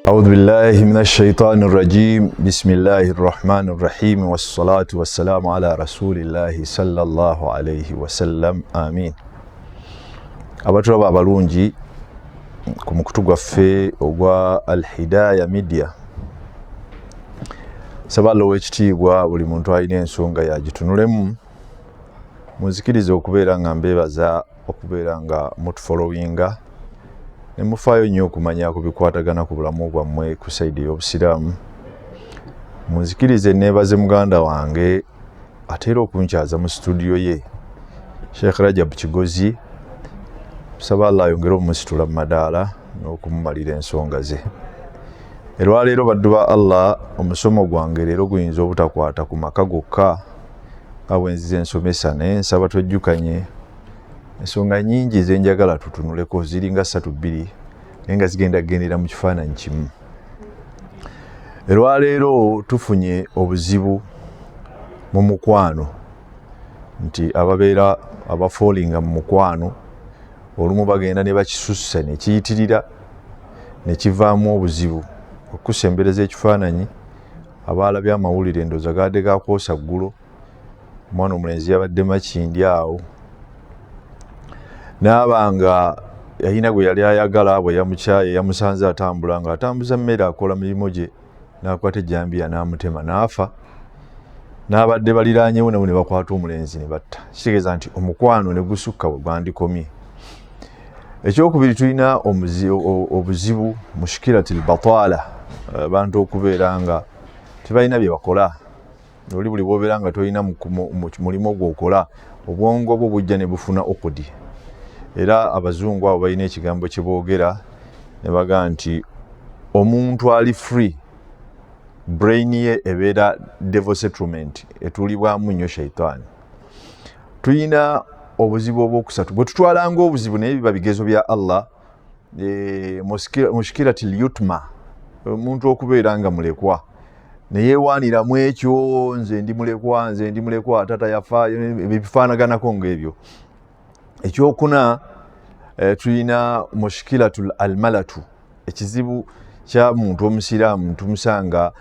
أعوذ بالله من الشيطان الرجيم بسم الله الرحمن الرحيم والصلاة والسلام على رسول الله صلى الله عليه وسلم آمين. Abatulaba abalungi ku mukutu gwaffe ogwa Al-Hidayah Media, sabalo ekitiibwa buli muntu alina ensonga yagitunulemu, muzikirize okubeera nga mbeebaza okubeera nga mutufollowinga ne mufaayo nnyo okumanya ku bikwatagana ku bulamu bwammwe ku saidi y'obusiraamu. Muzikirize neebaze muganda wange ateera okunkyaza mu studio ye, Sheikh Rajab Kigozi, tusaba Allah ayongere omusitula mu madaala n'okumumalira ensonga ze. Olwaleero baddu ba Allah, omusomo gwange leero guyinza obutakwata ku maka gokka nga bwe nzize ensomesa, naye nsaba twejjukanye ensonga nyingi zenjagala tutunuleko, ziringa 3-2 naye nga zigenda kugendera mu kifaananyi kimu. Olwaleero tufunye obuzibu mu mukwano, nti ababeera abafoolinga mu mukwano olumu bagenda ne bakisussa ne kiyitirira ne kivaamu obuzibu. Okusembereza ekifaananyi, abaalabye amawulire ndowooza gaadde gakwosa ggulo, omwana omulenzi yabadde Makindi awo, naaba nga yalina gwe yali ayagala, bwe yamukyaye yamusanze atambula nga atambuza mmere akola mirimu gye, n'akwata ejjambiya n'amutema n'afa. N'abadde baliraanyewo nabo ne bakwata omulenzi ne batta. Kitegeeza nti omukwano ne gusukka bwe gwandikomye. Ekyokubiri, tulina obuzibu mushkiratil bataala, abantu okubeera nga tebalina bye bakola. Oli buli bw'obeera nga tolina mulimu gw'okola, obwongo bwo bujja ne bufuna okudi. Era abazungu abo balina ekigambo kye boogera ne baga nti omuntu ali free, brain ye ebeera devil settlement, etuulibwamu nnyo shaitaani. Tulina obuzibu obwokusatu bwe tutwalanga obuzibu naye biba bigezo bya Allah. Mushkiratil yutma, omuntu okubeera nga mulekwa neyeewaaniramu ekyo, nze ndi mulekwa, taata yafa, bifaanaganako ng'ebyo. Ekyokuna, tulina mushkiratul almalatu, ekizibu kya muntu omusiraamu, tumusanga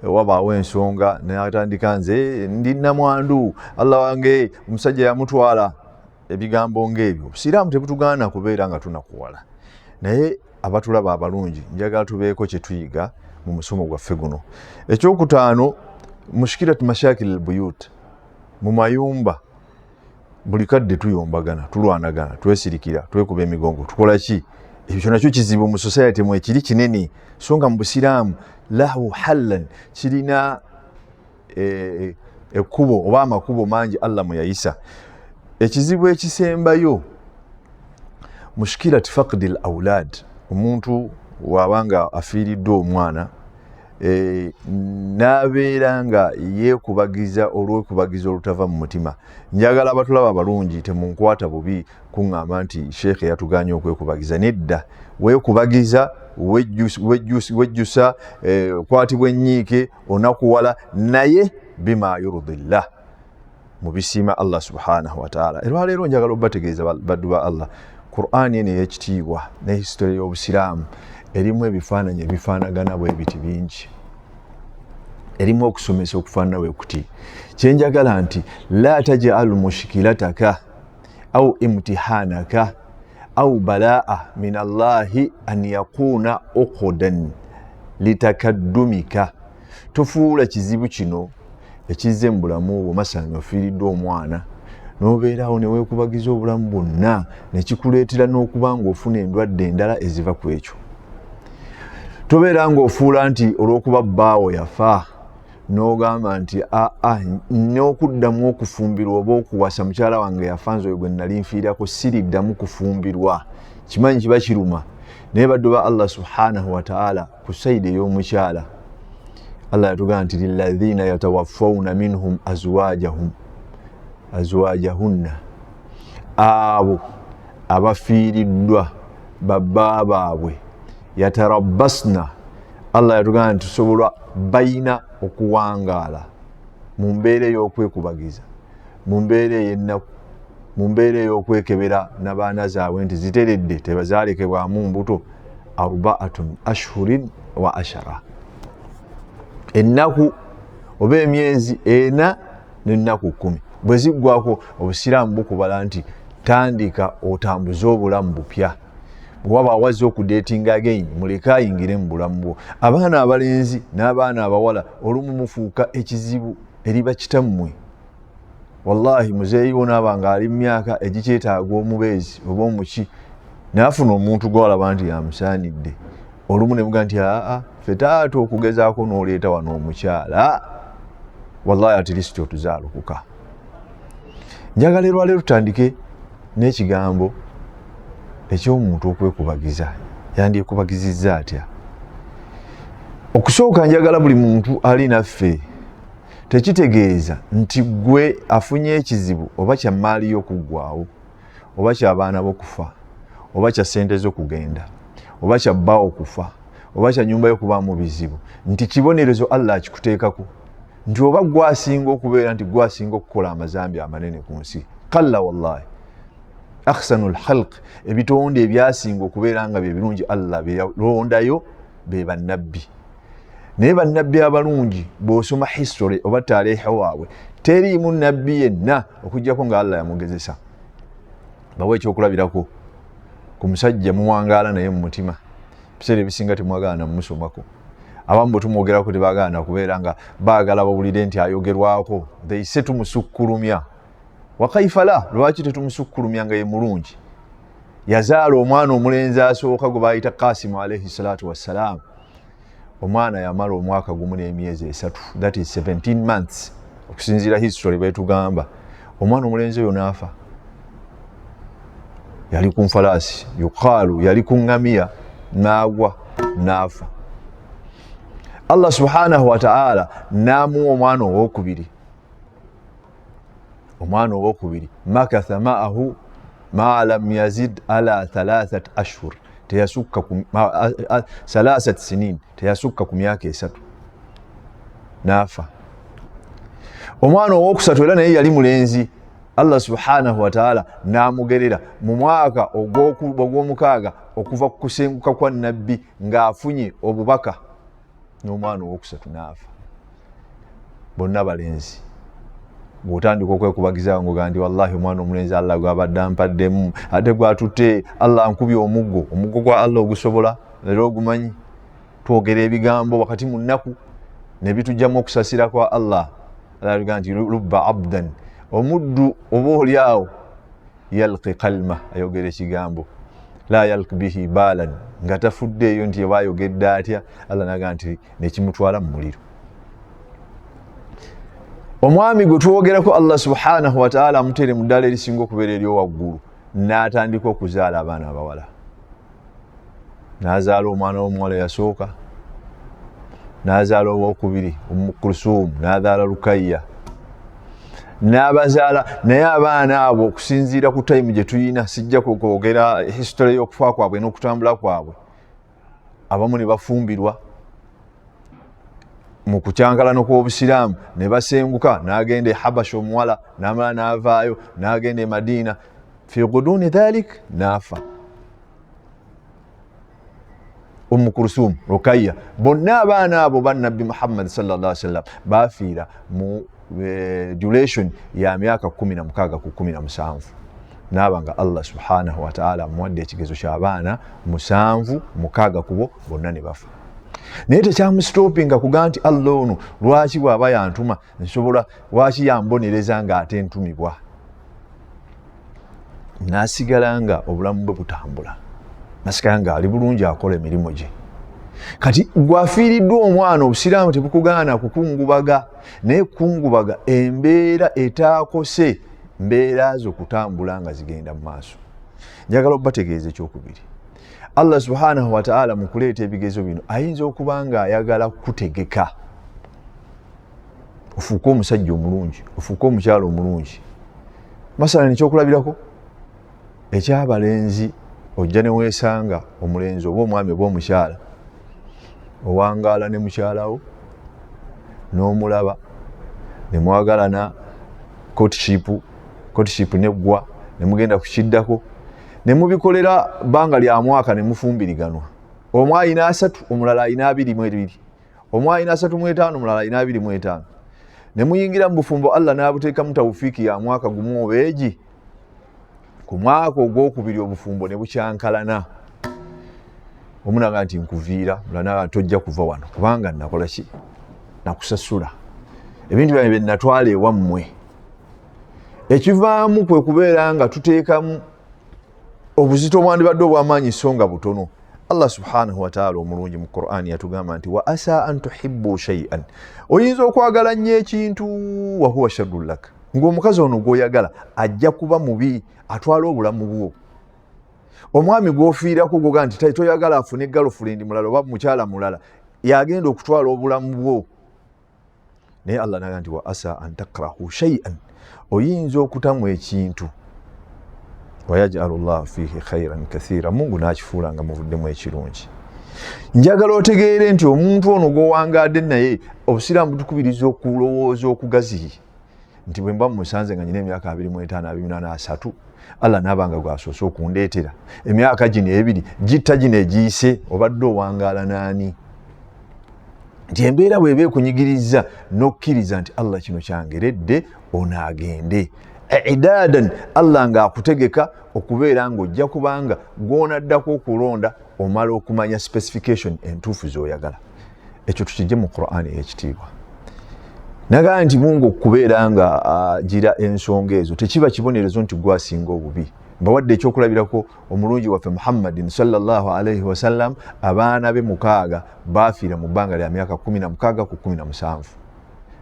wabaawo ensonga n'atandika nze ndi namwandu, Allah wange omusajja yamutwala, ebigambo ng'ebyo. Obusiraamu tebutugaana kubeera nga tunakuwala, naye abatulaba abalungi njagala tubeeko kye tuyiga mu musomo gwaffe guno. Ekyokutaano, mushkiratu mashakil buyut, mu mayumba buli kadde tuyombagana, tulwanagana, twesirikira, twekuba emigongo, tukola ki? Ekyo nakyo kizibu mu society mwe kiri kinene, so nga mu busiraamu lahu hallan, kirina ekkubo oba amakubo mangi Allah mwe yayisa. Ekizibu ekisembayo mushkilati faqdil awlad, omuntu wabanga afiiriddwe omwana n'abeera nga yeekubagiza olw'ekubagiza olutava mu mutima. Njagala abatulaba abalungi temunkwata bubi kuŋŋamba nti Sheikh yatuganye okwekubagiza. Nedda, weekubagiza, wejjusa, kwatibwa ennyiike, onakuwala, naye bima yurdillah, mu bisiima Allah subhanahu wa ta'ala. Olwaleero njagala obategeeza baddu ba Allah, Qur'an eno ey'ekitiibwa ne history y'obusiraamu erimu ebifaananyi ebifaanagana bwe biti bingi, erimu okusomesa okufaanana bwe kuti. Kyenjagala nti la taj'alu mushkilataka au imtihanaka au balaa min Allahi an yakuna uqdan litakaddumika. Tofuula kizibu kino ekizze mu bulamu bwo, masanga ofiiriddwe omwana n'obeerawo ne weekubagiza obulamu bwonna ne kikuleetera n'okuba ng'ofuna endwadde endala eziva ku ekyo. Tobeera ng'ofuula nti olw'okuba bbaawo yafa n'ogamba nti n'okuddamu okufumbirwa oba okuwasa mukyala wange yafa, nze oyo gwe nali nfiirako siriddamu kufumbirwa. Kimanyi kiba kiruma, naye baddu ba Allah subhanahu wa ta'ala ku sayidi ey'omukyala, Allah yatugamba nti lilladhina yatawaffawna minhum azwajahunna, abo abafiiriddwa babba baabwe, yatarabbasna, Allah yatugamba nti tusobola bayina okuwangaala mu mbeera ey'okwekubagiza, mu mbeera ey'ennaku, mu mbeera ey'okwekebera n'abaana zaabwe nti ziteredde tebazaalekebwamu mbuto, 4 ashhurin wa10 ennaku oba emyezi 4 n'ennaku 10 bwe ziggwako obusiraamu bukubala nti tandika otambuze obulamu bupya bwaba awaze okudatinga again muleke ayingire mu bulamu bwo abaana abalenzi n'abaana abawala olumu mufuuka ekizibu eriba kitammwe wallahi muzeeyi wonabanga ali myaka egikyetaaga omubeezi oba omuki naafuna omuntu gwalaba nti yamusaanidde olumu nemuga nti ffe taata okugezaako n'oleeta wano omukyala wallahi at least otuzaalukuka njagala erwaleero tutandike n'ekigambo eky'omuntu okwekubagiza yandyekubagizizza atya okusooka njagala buli muntu ali naffe tekitegeeza nti gwe afunye ekizibu oba kya maali y'okuggwaawo oba kya baana b'okufa oba kya ssente z'okugenda oba kya bba okufa oba kya nyumba y'okubaamu bizibu nti kibonerezo Allah akikuteekako nti oba gwasinga okubeera nti gwasinga okukola amazambi amanene ku nsi kalla wallahi ahsanul khalq ebitonde ebyasinga okubeera nga bye birungi Allah bye yalondayo be bannabbi naye bannabbi abalungi bw'osoma history oba taaliha waabwe teriimu nabbi yenna okuggyako nga Allah yamugezesa bawe ekyokulabirako ku musajja muwangaala naye mu mutima ebiseera ebisinga temwagaana mumusomako abamu bwe tumwogerako tebagaana kubeera nga baagala bawulire nti ayogerwako they tumusukkulumya wakaifala lwaki tetumusukkulumya nga ye mulungi yazaala omwana omulenzi asooka gwe bayita Kasimu alayhi salatu wassalaam omwana yamala omwaka gumu n'emyezi 3 that is 17 months okusinziira history betugamba omwana omulenzi oyo naafa yali ku nfalaasi yuqaalu yali ku ngamiya naagwa naafa Allah subhanahu wa ta'ala namuwa omwana owokubiri makatha ma'ahu ma lam yazid ala 3 ashhur teyasukka ku 3 sinin teyasukka ku myaka 3 naafa omwana owokusatu era naye yali mulenzi Allah subhanahu wa ta'ala namugerera mu mwaka ogw'omukaaga okuva ku kusenguka kwa nabbi ng'afunye obubaka n'omwana owokusatu naafa bonna balenzi bw'otandika okwekubagiza ngoga nti wallahi omwana omulenzi Allah gwabadde ampaddemu ate gwatutte Allah ankubye omuggo gwa Allah ogusobola leero ogumanyi twogera ebigambo wakati mu nnaku ne bitujjamu okusasira kwa Allah alaga nti rubba abdan omuddu oba oliawo yalqi kalma ayogera ekigambo la yalqi bihi balan nga tafuddeeyo nti yebayogedde atya Allah naga nti nekimutwala mu muliro omwami gwe twogerako Allah subhanahu wa ta'ala amutere mu ddala erisinga okubeera eryowaggulu n'atandika okuzaala abaana abawala n'azaala omwana w'omuwala yasooka n'azaala owokubiri Kulsum n'azaala Rukayya n'abazaala naye abaana abo okusinziira ku time gye tuyina sijja kwogera history y'okufa kwabwe n'okutambula kwabwe abamu ne bafumbirwa mu kucyankalano kw'obusiraamu ne basenguka n'agenda e Habasha omuwala n'amala n'avaayo n'agenda e Madina fi guduni dhalik naafa Kulsum Rukayya bonna abaana abo bannabbi Muhammad sallallahu alaihi wasallam baafiira mu duration ya myaka 16 ku 17 n'abanga Allah subhanahu wa ta'ala amuwadde ekigezo ky'abaana 7 6 kubo bonna ne bafa naye tekyamusitopinga kugaa nti Allah ono lwaki bw'aba yantuma nsobola lwaki yambonereza nga ate ntumibwa n'asigala nga obulamu bwe butambula nasigala nga ali bulungi akola emirimu gye kati gwafiiriddwa omwana obusiraamu tebukugaana kukungubaga naye kukungubaga embeera etaakose mbeera zo kutambula nga zigenda mu maaso njagala obategeeza ekyokubiri Allah subhanahu wa ta'ala mu kuleeta ebigezo bino ayinza okuba nga ayagala kutegeka ofuuke omusajja omulungi ofuuke omukyalo omulungi masala nekyokulabirako ekyabalenzi ojja ne weesanga omulenzi oba omwami oba omukyala owangaala ne mukyalawo n'omulaba ne mwagalana courtship neggwa ne mugenda ku kiddako ne mubikolera bbanga lya mwaka ne mufumbiriganwa omu alina 3 omulala alina 22 omu alina 35 omulala alina 25 ne muyingira mu bufumbo Allah n'abuteeka mu tawfiiki ya mwaka gumu obeegi ku mwaka ogwokubiri obufumbo ne bukyankalana omunaga nti nkuviira mulanaga tojja kuva wano kubanga nakola ki nakusasula ebintu byange natwala ewammwe ekivaamu kwe kubeera nga tuteekamu obuzito bwandibadde obw'amaanyi so nga butono. Allah subhanahu wa ta'ala omulungi mu Qur'ani yatugamba nti wa asa an tuhibbu shay'an, oyinza okwagala nnyo ekintu wa huwa sharrun lak, ng'omukazi ono gw'oyagala ajja kuba mubi atwala obulamu bwo. Omwami gw'ofiirako goga nti toyagala afune girlfriend mulala oba mukyala mulala yagenda okutwala obulamu bwo. Naye Allah naga nti wa asa an takrahu shay'an, oyinza okutamu ekintu wayaj'alu llahu fihi khairan kathira, Mungu n'akifuula nga muvuddemu ekirungi. Njagala otegeere nti omuntu ono gw'owangaadde naye obusiraamu butukubiriza okulowooza okugazi nti bwe mba musanze nga nyina emyaka 25 23 Allah n'abanga gwasoose okundeetera emyaka gino ebiri gitta gino egiyise obadde owangaala naani? Nti embeera bw'eba ekunyigiriza n'okkiriza nti Allah kino kyangeredde onaagende idadan, Allah ng'akutegeka okubeera ng'ojja kubanga gw'onaddako okulonda omala okumanya specification entuufu z'oyagala. Ekyo tukijje mu Qur'ani ey'ekitiibwa. Nagaa nti Mungu okubeera nga agira ensonga ezo tekiba kibonerezo nti gwasinga obubi. Mbawadde ekyokulabirako omulungi waffe Muhammadin sallallahu alayhi wasallam, abaana be 6 baafiira mu bbanga lya myaka 16 ku 17.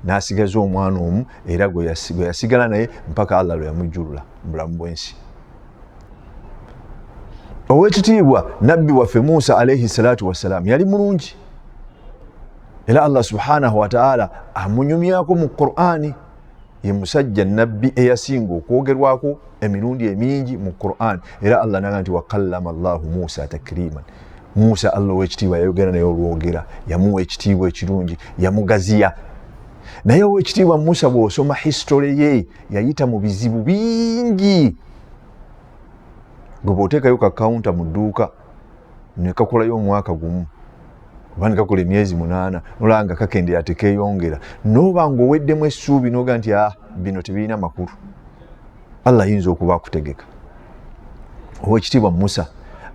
N'asigaza omwana omu era gwe yasigala naye mpaka Allah lwe yamujjulula mu bulamu bw'ensi. Owekitiibwa nabbi waffe Musa alayhi salatu wassalam yali mulungi era Allah subhanahu wa ta'ala amunyumyako mu Qur'ani. Ye musajja nabbi eyasinga okwogerwako emirundi emingi mu Qur'an era Allah naga nti wa kallama Allahu Musa takriman. Musa Allah owekitiibwa yayogera naye olwogera, yamuwa ekitiibwa ekirungi, yamugaziya. Naye owekitiibwa Musa bw'osoma history ye yayita mu bizibu bingi. Gwe bw'oteekayo ka counter mu dduuka ne kakolayo omwaka gumu oba ne kakola emyezi 8 nolanga kakendera tekeeyongera n'oba ng'oweddemu essuubi n'oga nti bino tebirina makulu, Allah ayinza okuba akutegeka. Owekitiibwa Musa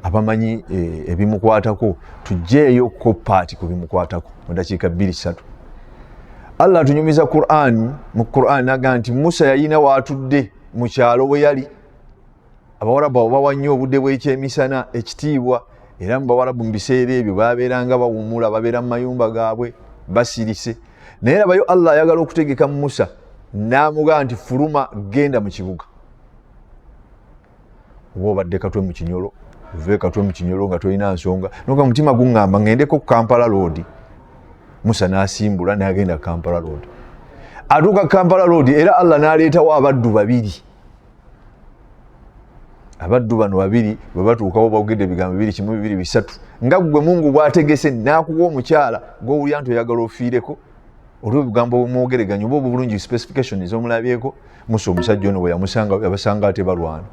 abamanyi ebimukwatako tujjeeyo ko paati ku bimukwatako mu dakiika 2-3. Allah atunyumiza mu Qur'an naga nti Musa yalina waatudde mu kyalo we yali. Abawarabu bawa nnyo obudde bw'ekyemisana ekitiibwa era mu Bawarabu mu biseera ebyo baabeeranga bawummula, babeera mu mayumba gaabwe basirise. Naye labayo Allah ayagala okutegeka Musa n'amugamba nti fuluma genda mu kibuga. Oba obadde katwe mu kinyolo, uve katwe mu kinyolo nga tolina nsonga noga mutima guŋŋamba ŋŋendeko ku Kampala Road. Musa n'asimbula n'agenda Kampala Road. Atuuka Kampala Road era Allah n'aleetawo abaddu 2. Abaddu bano 2 bwe batuukawo bawogedde ebigambo 2 kimu 2 3 nga gwe Mungu bw'ategese n'akuwa omukyala gw'owulya nti oyagala ofiireko olw'ebigambo bw'omwogeraganya oba obulungi specification ez'omulabyeko. Musa omusajja ono bwe yamusanga yabasanga ate balwana.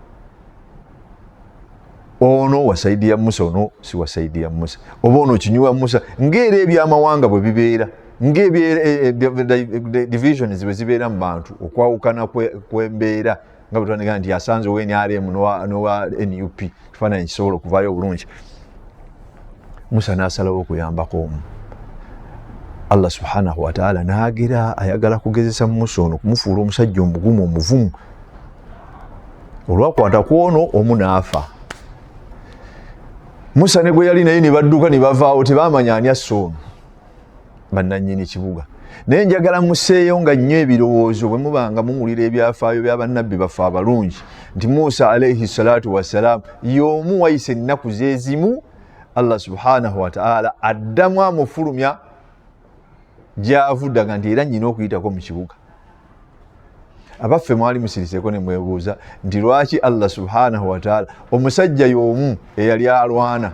Ono wasaidiya Musa, ono si wasaidiya Musa. Oba ono kinyuwa Musa ng'era ebyamawanga bwe bibeera, divisions bwe zibeera mu bantu, okwawukana kw'embeera nga bwe twandiga nti yasanze owa NRM n'owa NUP kifaananyi kisobola okuvaayo obulungi. Musa n'asalawo okuyambako omu. Allah subhanahu wa ta'ala n'agira ayagala kugezesa Musa ono kumufuula omusajja omugumu omuvumu. Olwakwata ku ono omu n'afa. Musa ne gwe yali naye ne badduka ne bavaawo tebaamanya ani asse ono bannannyini kibuga. Naye njagala museeyo nga nnyo ebirowoozo bwe mubanga muwulira ebyafaayo bya bannabbi baffe abalungi nti Musa alayhi salatu wassalam y'omu wayise ennaku zeezimu Allah subhanahu wa ta'ala addamu amufulumya gy'avuddaga nti era nnyina okuyitako mu kibuga. Abaffe mwali musiriseeko ne mwebuuza nti lwaki Allah subhanahu wa ta'ala omusajja y'omu eyali alwana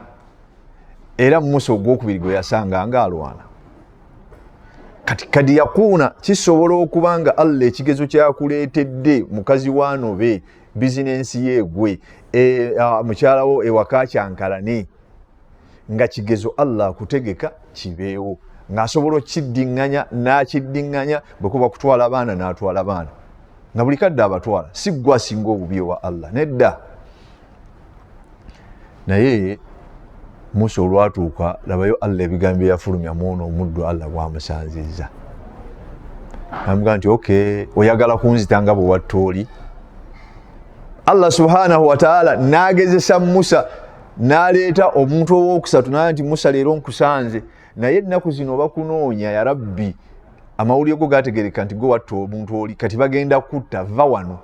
era Musa ogwokubiri gwe yasanga nga alwana. Kati yakuuna kisobola okuba nga Allah ekigezo kyakuleetedde mukazi waanobe bizinensi yeegwe mukyalawo ewaka kyankalane nga kigezo Allah kutegeka kibeewo ng'asobola okkiddinganya n'akiddiŋŋanya bwe kuba kutwala abaana n'atwala abaana nga buli kadde abatwala si ggwe asinga obubi wa Allah nedda. Naye Musa olwatuuka labayo Allah ebigambo yafulumya muono omuddu Allah bw'amusanzizza amugaa nti okay oyagala kunzita nga bwe watta oli. Allah subhanahu wa ta'ala n'agezesa Musa n'aleeta omuntu owookusatu naye nti Musa leero nkusanze naye ennaku zino bakunoonya ya Rabbi amawulire go gategereka nti gwe watta omuntu oli kati bagenda kutta va wano.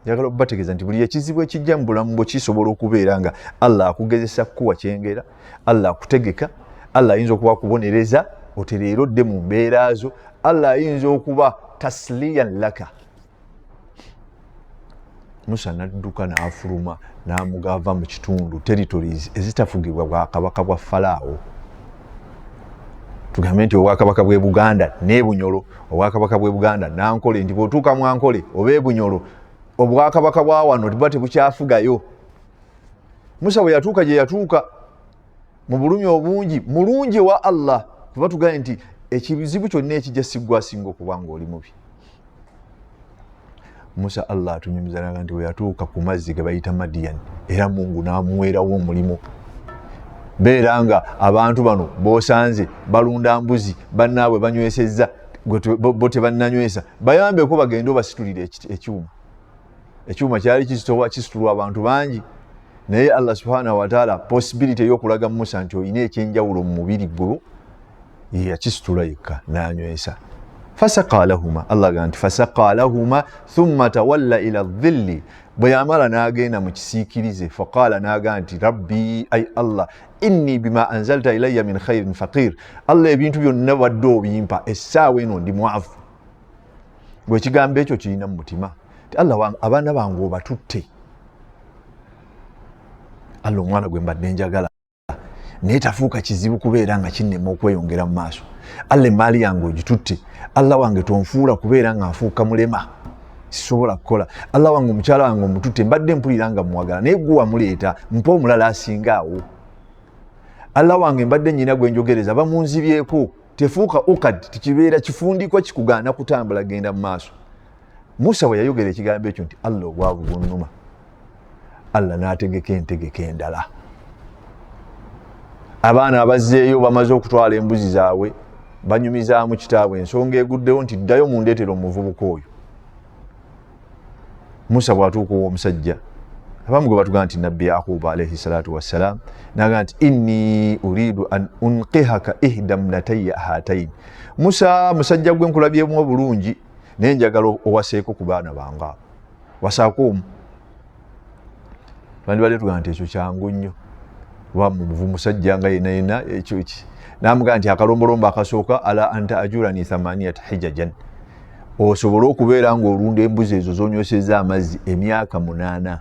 Njagala okubategeeza nti buli ekizibu ekijja mu bulamu bwo kisobola okubeera nga Allah akugezesa kukuwa kyengera, Allah akutegeka, Allah ayinza okuba akubonereza otereerodde mu mbeera zo, Allah ayinza okuba tasliyan laka. Musa n'adduka n'afuluma n'amugava mu kitundu territories ezitafugibwa bwakabaka bwa Falaawo. Tugambe nti obwakabaka bw'e Buganda ne Bunyolo, obwakabaka bw'e Buganda Nankole, nti bw'otuuka mu Ankole oba e Bunyolo obwakabaka bwa wano tibuba tebukyafugayo. Musa bwe yatuuka gye yatuuka mu bulumi obungi mulungi wa Allah kuba tugaye nti ekizibu kyonna ekijja siggwa asinga okuba ng'oli mubi. Musa Allah atunyumiza naga nti bwe yatuuka ku mazzi ge bayita Madian era Mungu n'amuweerawo omulimu. Beera nga abantu bano b'osanze balunda mbuzi bannaabwe banywesezza bo tebannanywesa bayambeko bagende obasitulire ekyuma. Ekyuma kyali kisitulwa abantu bangi naye Allah subhanahu wa ta'ala possibility ey'okulaga Musa nti olina ekyenjawulo mu mubiri gwo yakisitula yekka n'anywesa. Fasaqa lahuma Allah ga nti fasaqa lahuma thumma tawalla ila dhilli bwe yamala n'agenda mu kisiikirize faqala n'aga nti rabbi ay Allah inni bima anzalta ilayya min khairin faqir. Allah ebintu byonna wadde obimpa essaawa eno ndi mwavu. Bwe kigambo ekyo kirina mu mutima Allah abaana bange obatutte. Allah omwana gwe mbadde njagala naye tafuuka kizibu kubeera nga kinnema okweyongera mu maaso. Allah emaali yange ogitutte. Allah wange tonfuula kubeera nga nfuuka mulema sisobola kukola. Allah wange omukyala wange omututte mbadde mpulira nga muwagala naye gwe wamuleeta mpa omulala asinga awo. Allah wange mbadde nnyina gwe njogereza bamunzibyeko tefuuka ukad tikibeera kifundiko kikugaana kutambula genda mu maaso. Musa bwe yayogera ekigambo ekyo nti Allah obwavu bunnuma. Allah n'ategeka entegeka endala. Abaana abazzeeyo bamaze okutwala embuzi zaabwe banyumizaamu kitaabwe ensonga eguddewo nti ddayo mundeetera omuvubuka oyo. Musa bw'atuuka omusajja abamu gwe batugaa nti nabbi Yaquba alayhi salatu wassalaam n'agaa nti inni uridu an unqihaka ihda mnatayya hatayn. Musa musajja gwe nkulabyemu obulungi naye njagala owaseeko ku baana bange abo wasaako omu. Bandibadde tugaa nti ekyo kyangu nnyo kuba muvu musajja nga yenna ekyo ki n'amugaa nti akalombolombo akasooka ala anta ajurani thamaniyata hijajan osobole okubeera ng'olunda embuzi ezo zonywesezza amazzi emyaka 8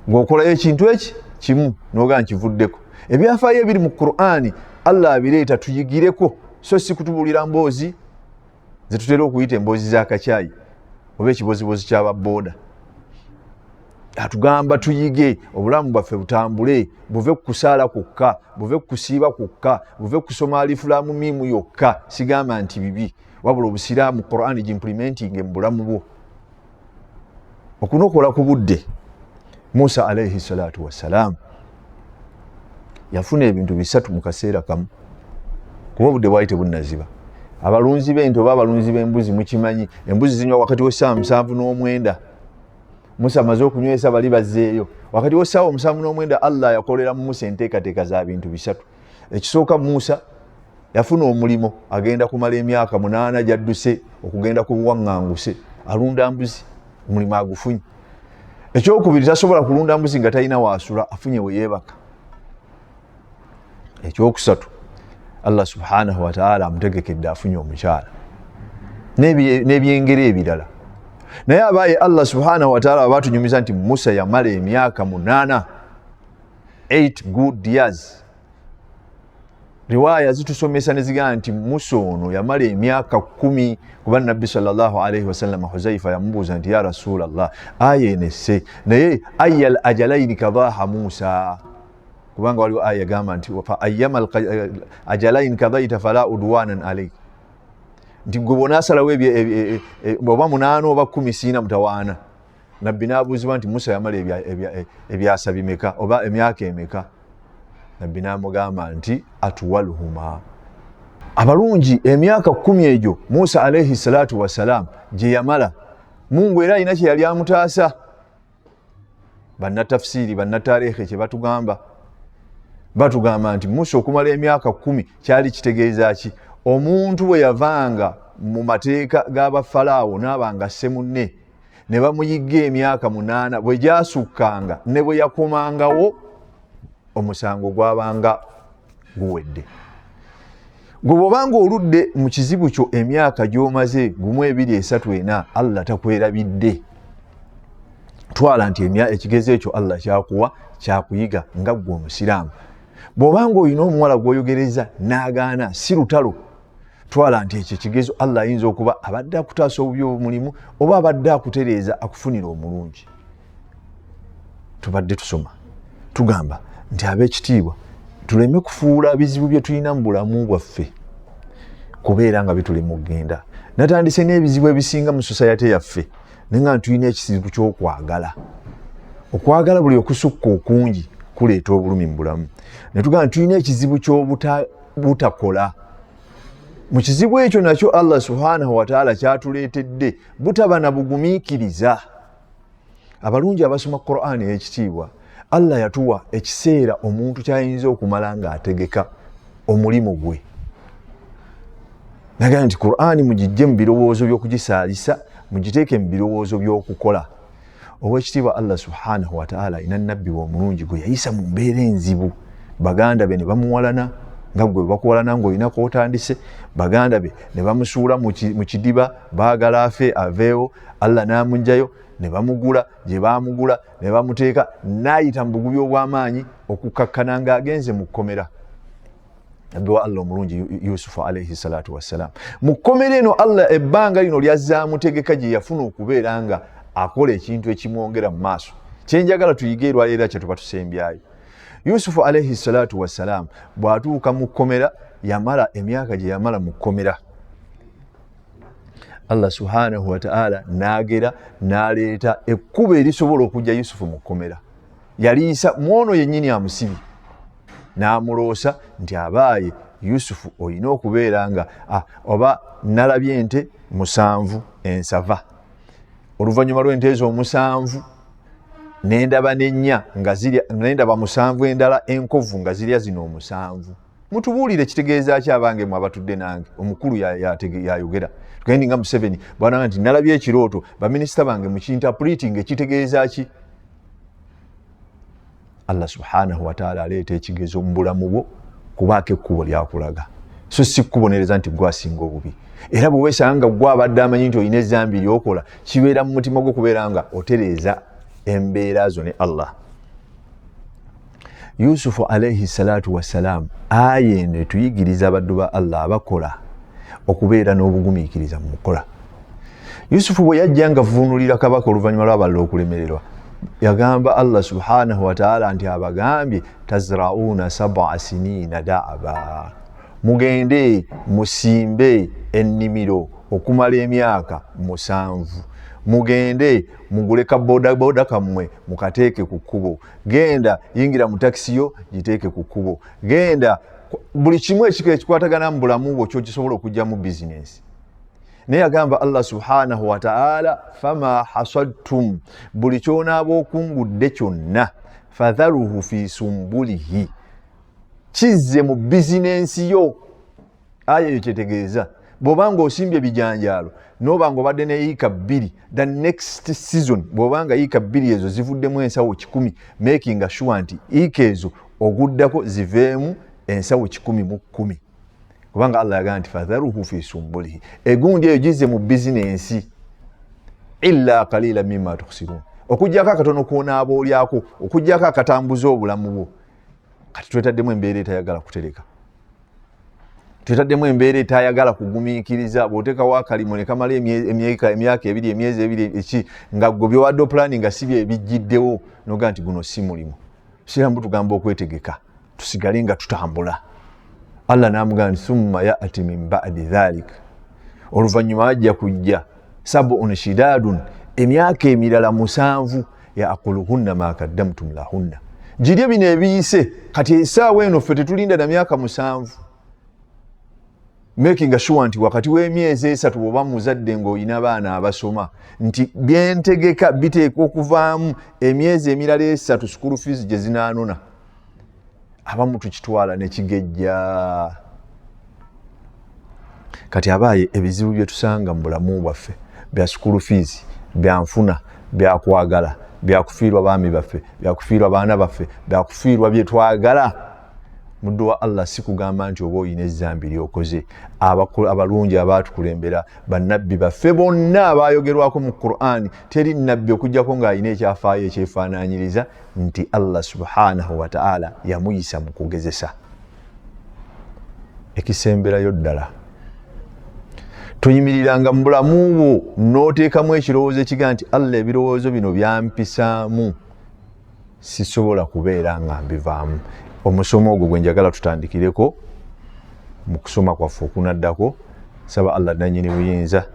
ng'okolayo ekintu eki kimu n'ogaa nkivuddeko. Ebyafaayo ebiri mu Qur'ani Allah abireeta tuyigireko so si kutubuulira mboozi zetutera okuyita emboozi z'akacyayi oba ekibozibozi ky'ababooda. Atugamba tuyige obulamu bwaffe butambule buve ku kusaala kwokka buve ku kusiiba kwokka buve ku kusoma alifulamu miimu yokka sigamba nti bibi wabula obusiraamu Qur'ani gimplementing mu bulamu bwo okunokola ku budde. Musa alayhi salatu wassalaam yafuna ebintu bisatu mu kaseera kamu kuba obudde bwali tebunnaziba. Abalunzi b'ente oba abalunzi b'embuzi mukimanyi embuzi zinywa wakati w'essaawa 7:9. Musa amaze okunywesa bali bazzeeyo wakati w'essaawa 7:9 Allah yakolera mu Musa enteekateeka za bintu bisatu. Ekisooka Musa yafuna omulimo agenda kumala emyaka 8 gy'adduse okugenda ku buwaŋŋanguse alunda mbuzi omulimu agufunye. Ekyokubiri tasobola kulunda mbuzi nga talina waasula afunye we yeebaka. Ekyokusatu Allah subhanahu wa ta'ala amutegekedde afunye omukyala n'ebyengero ebirala. Naye abaaye Allah subhanahu wa ta'ala batunyumiza nti Musa yamala emyaka 8 good years. Riwaya zitusomesa ne zigamba nti Musa ono yamala emyaka 10 kuba Nabbi sallallahu alayhi wasallam Huzaifa yamubuuza nti ya Rasulallah ayenese naye ayyal ajalaini kadhaha Musa kubanga waliwo aya gamba nti fa ayyama ajalain kadaita fala udwanan alayk nti gwe bonasalawo oba 8 oba 10 siina mutawaana. Nabbi n'abuuzibwa nti Musa yamala ebyasa bimeka oba emyaka emeka? Nabbi n'amugamba nti atuwaluhuma. Abalungi emyaka 10 egyo Musa alayhi salatu wassalam gye yamala, Mungu era alina kye yali amutaasa. Bannatafsiri bannataarikhi kye batugamba nti Musa okumala emyaka 10 kyali kitegeeza ki? Omuntu bwe yavanga mu mateeka g'Abafalaawo n'abanga asse munne ne bamuyigga emyaka 8 bwe gyasukkanga ne bwe yakomangawo omusango gwabanga guwedde. Gwe bw'obanga oludde mu kizibu kyo emyaka gy'omaze 1, 2, 3, 4 Allah takwerabidde, twala nti ekigezo ekyo Allah kyakuwa kyakuyiga nga ggwe Omusiraamu. Bw'obanga olina omuwala gw'oyogereza n'agaana si lutalo, twala nti ekyo kigezo Allah ayinza okuba abadde akutaasa obubi omulimu oba abadde akutereeza akufunira omulungi. Tubadde tusoma tugamba nti ab'ekitiibwa tuleme kufuula bizibu bye tulina mu bulamu bwaffe kubeera nga bitulema okugenda. Natandise n'ebizibu ebisinga mu society yaffe naye nga tulina ekizibu ky'okwagala. Okwagala buli okusukka okungi kuleeta obulumi mu bulamu. Ne tugamba tulina ekizibu ky'obutakola. Mu kizibu ekyo nakyo Allah subhanahu wa ta'ala kyatuleetedde butaba na bugumiikiriza. Abalungi abasoma Qur'an ey'ekitiibwa, Allah yatuwa ekiseera omuntu kyayinza okumala ng'ategeka omulimu gwe. Nagamba nti Qur'an mugijje mu birowoozo by'okugisaalisa, mugiteeke mu birowoozo by'okukola. Ow'ekitiibwa Allah subhanahu wa ta'ala alina nnabbi we omulungi gwe yayisa mu mbeera enzibu. Baganda be ne bamuwalana nga gwe bakuwalana ng'olina kw'otandise. Baganda be ne bamusuula mu kidiba baagala afe aveewo. Allah n'amugjayo ne bamugula gye baamugula ne bamuteeka n'ayita mu bugubi obw'amaanyi okukkakkana ng'agenze mu kkomera. Nabbi wa Allah omulungi Yusufu alayhi salatu wassalam. Mu kkomera eno Allah ebbanga lino lyazzaamu tegeka gye yafuna okubeera nga akola ekintu ekimwongera mu maaso. Kyenjagala tuyige erwaleero kye tuba tusembyayo. Yusufu alayhi salatu wassalam bw'atuuka mu kkomera yamala emyaka gye yamala mu kkomera. Allah subhanahu wa ta'ala n'agera n'aleeta ekkubo erisobola okujja Yusufu mu kkomera. Yaliisa mwono yennyini amusibi n'amuloosa nti abaaye Yusufu olina okubeera nga oba nalabye ente 7 ensava. Oluvannyuma lw'ente ezo 7 n'endaba n'ennya nga zirya, n'endaba 7 endala enkovu nga zirya zino 7. Mutubuulire kitegeeza ki abange mu abatudde nange? Omukulu yayogera tugendi nga Museveni bwana nti nalabye ekirooto baminisita bange mu kinterpreting ekitegeeza ki? Allah subhanahu wa ta'ala aleeta ekigezo mu bulamu bwo kubaako ekkubo lyakulaga, so si kubonereza nti gwasinga obubi. Era bwe weesanga gwe abadde amanyi nti olina ezzambi ly'okola kibeera mu mutima gwo kubeera nga otereeza embeera zo ne Allah. Yusufu alayhi salatu wassalam aya eno etuyigiriza abaddu ba Allah abakola okubeera n'obugumiikiriza mu mukola. Yusufu bwe yajja nga vvuunulira kabaka oluvannyuma lw'abalala okulemererwa, yagamba Allah subhanahu wa ta'ala nti abagambye tazra'una 7 sinina da'aba, mugende musimbe ennimiro okumala emyaka 7. Mugende mugule ka boda kammwe mukateeke ku kkubo. Genda yingira mu takisiyo giteeke ku kkubo. Genda buli kimu ekikwatagana mu bulamu bwo ky'okisobola okujja mu bizinesi. Naye agamba Allah subhanahu wa ta'ala fama hasadtum, buli ky'onaaba okungudde kyonna fadharuhu fi sumbulihi, kizze mu bizinensi yo. Aya yo kyetegeeza bw'obanga osimbye bijanjaalo n'obanga obadde ne yiika 2 the next season bw'obanga yiika 2 ezo zivuddemu ensawo 10, making sure nti yiika ezo oguddako ziveemu ensawo 10 mu 10. Kubanga Allah yagamba nti fadharuhu fi sumbulihi, egundi eyo gizze mu bizinensi. Illa qalila mimma tukhsirun, okujjako akatono koonaaba olyako, okujjako akatambuza obulamu bwo. Kati twetaddemu embeera etayagala kutereka, twetaddemu embeera etayagala kugumiikiriza. Bw'oteekawo akalimu ne kamala emyaka 2 emyezi 2 nga gwe byowadde planning nga si bye bijjiddewo n'ogaa nti guno si mulimu. Siramu tugamba okwetegeka. tusigale nga tutambula. Allah n'amugamba thumma ya'ti min ba'di dhalik, oluvannyuma wajja kujja sab'un shidadun, emyaka emirala 7 ya'kuluhunna ma kaddamtum lahunna, girye bino ebiyise. Kati essaawa eno ffe tetulinda na myaka 7, making sure nti wakati w'emyezi 3 bw'oba muzadde ng'olina baana abasoma nti byentegeka biteekwa okuvaamu emyezi emirala 3 school fees gye zinaanona. Abamu tukitwala ne kigejja. Kati abaaye ebizibu bye tusanga mu bulamu bwaffe bya school fees, bya nfuna, bya kwagala, bya kufiirwa baami baffe, bya kufiirwa baana baffe, bya kufiirwa bye twagala. Muddu wa Allah si kugamba nti oba olina ezzambi lyokoze. Abalungi abaatukulembera, bannabbi baffe bonna abaayogerwako mu Qur'ani, teri nnabbi okuggyako ng'alina ekyafaayo ekyefaanaanyiriza nti Allah subhanahu wa ta'ala yamuyisa mu kugezesa. Ekisemberayo ddala, toyimiriranga mu bulamu bwo n'oteekamu ekirowoozo ekiga nti Allah ebirowoozo bino byampisaamu, sisobola kubeera nga mbivaamu. Omusomo ogwo gwe njagala tutandikireko mu kusoma kwaffe okunaddako. Saba Allah nannyini buyinza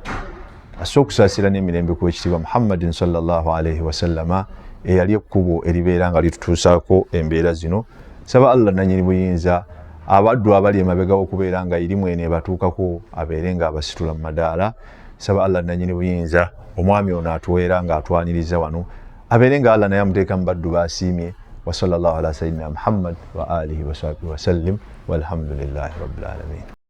asse okusaasira n'emirembe ku ekitiibwa Muhammadin sallallahu alaihi wasallama, eyali ekkubo eribeera nga litutuusaako embeera zino. Saba Allah nannyini buyinza abaddu abali emabega okubeera nga irimu eno ebatuukako abeere nga abasitula mu madaala. Saba Allah nannyini buyinza omwami ono atuweera nga atwaniriza wano abeere nga Allah naye amuteeka mu baddu baasiimye. Wa sallallahu ala sayyidina Muhammad wa alihi wa sahbihi wa sallim walhamdulillahi rabbil alamin.